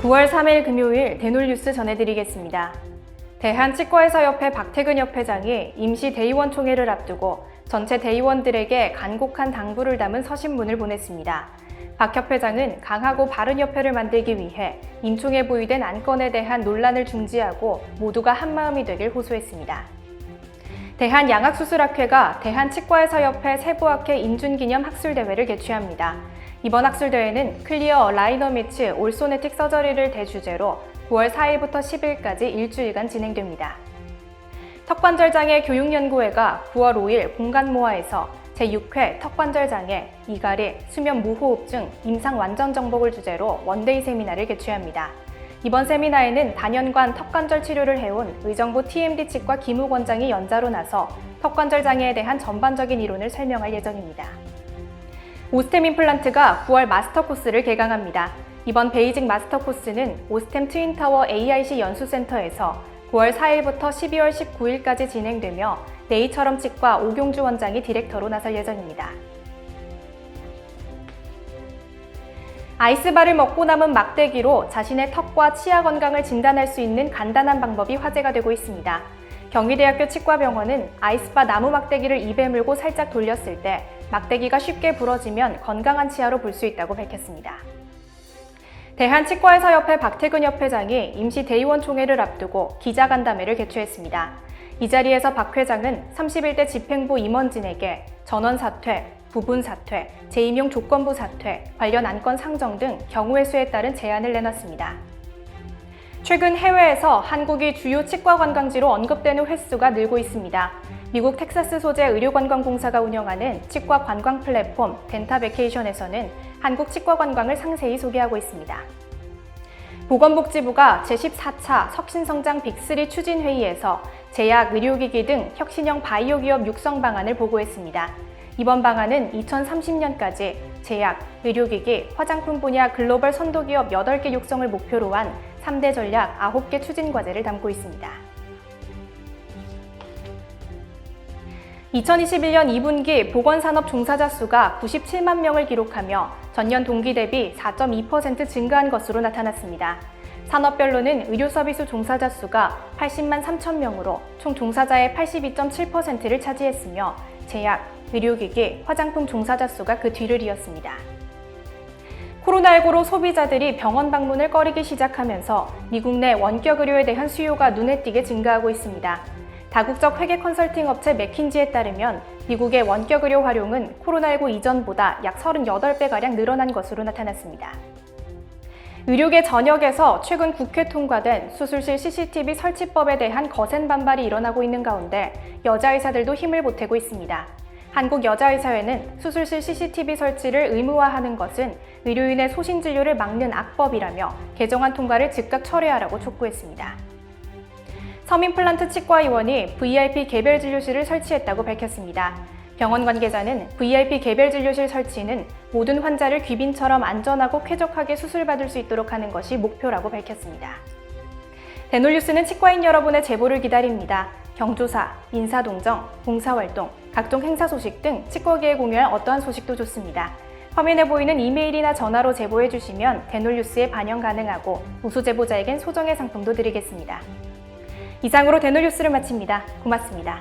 9월 3일 금요일 대놀뉴스 전해드리겠습니다. 대한치과의사협회 박태근 협회장이 임시 대의원 총회를 앞두고 전체 대의원들에게 간곡한 당부를 담은 서신문을 보냈습니다. 박 협회장은 강하고 바른 협회를 만들기 위해 임총에 보유된 안건에 대한 논란을 중지하고 모두가 한마음이 되길 호소했습니다. 대한양악수술학회가 대한치과의사협회 세부학회 인준기념 학술대회를 개최합니다. 이번 학술대회는 클리어 라이너 매치 올소네틱 서저리를 대주제로 9월 4일부터 10일까지 일주일간 진행됩니다. 턱관절장애 교육연구회가 9월 5일 본관모아에서 제6회 턱관절장애, 이갈이, 수면무호흡증, 임상완전정복을 주제로 원데이 세미나를 개최합니다. 이번 세미나에는 단연간 턱관절 치료를 해온 의정부 TMD 치과 김욱 원장이 연자로 나서 턱관절 장애에 대한 전반적인 이론을 설명할 예정입니다. 오스템 임플란트가 9월 마스터 코스를 개강합니다. 이번 베이직 마스터 코스는 오스템 트윈타워 AIC 연수센터에서 9월 4일부터 12월 19일까지 진행되며 네이처럼 치과 오경주 원장이 디렉터로 나설 예정입니다. 아이스바를 먹고 남은 막대기로 자신의 턱과 치아 건강을 진단할 수 있는 간단한 방법이 화제가 되고 있습니다. 경희대학교 치과병원은 아이스바 나무 막대기를 입에 물고 살짝 돌렸을 때 막대기가 쉽게 부러지면 건강한 치아로 볼 수 있다고 밝혔습니다. 대한치과의사협회 박태근 협회장이 임시 대의원 총회를 앞두고 기자간담회를 개최했습니다. 이 자리에서 박 회장은 31대 집행부 임원진에게 전원 사퇴, 부분 사퇴, 재임용 조건부 사퇴, 관련 안건 상정 등 경우의 수에 따른 제안을 내놨습니다. 최근 해외에서 한국이 주요 치과 관광지로 언급되는 횟수가 늘고 있습니다. 미국 텍사스 소재 의료관광공사가 운영하는 치과 관광 플랫폼 덴타베케이션에서는 한국 치과 관광을 상세히 소개하고 있습니다. 보건복지부가 제14차 혁신성장 빅3 추진회의에서 제약, 의료기기 등 혁신형 바이오 기업 육성 방안을 보고했습니다. 이번 방안은 2030년까지 제약, 의료기기, 화장품 분야 글로벌 선도기업 8개 육성을 목표로 한 3대 전략 9개 추진 과제를 담고 있습니다. 2021년 2분기 보건산업 종사자 수가 97만 명을 기록하며 전년 동기 대비 4.2% 증가한 것으로 나타났습니다. 산업별로는 의료서비스 종사자 수가 80만 3천 명으로 총 종사자의 82.7%를 차지했으며 제약, 의료기기, 화장품 종사자 수가 그 뒤를 이었습니다. 코로나19로 소비자들이 병원 방문을 꺼리기 시작하면서 미국 내 원격 의료에 대한 수요가 눈에 띄게 증가하고 있습니다. 다국적 회계 컨설팅 업체 맥킨지에 따르면 미국의 원격 의료 활용은 코로나19 이전보다 약 38배가량 늘어난 것으로 나타났습니다. 의료계 전역에서 최근 국회 통과된 수술실 CCTV 설치법에 대한 거센 반발이 일어나고 있는 가운데 여자 의사들도 힘을 보태고 있습니다. 한국여자의사회는 수술실 CCTV 설치를 의무화하는 것은 의료인의 소신진료를 막는 악법이라며 개정안 통과를 즉각 철회하라고 촉구했습니다. 서민플란트 치과의원이 VIP 개별 진료실을 설치했다고 밝혔습니다. 병원 관계자는 VIP 개별 진료실 설치는 모든 환자를 귀빈처럼 안전하고 쾌적하게 수술받을 수 있도록 하는 것이 목표라고 밝혔습니다. 대놀뉴스는 치과인 여러분의 제보를 기다립니다. 경조사, 인사동정, 봉사활동, 각종 행사 소식 등 치과계에 공유할 어떠한 소식도 좋습니다. 화면에 보이는 이메일이나 전화로 제보해 주시면 대놀뉴스에 반영 가능하고 우수 제보자에겐 소정의 상품도 드리겠습니다. 이상으로 대놀뉴스를 마칩니다. 고맙습니다.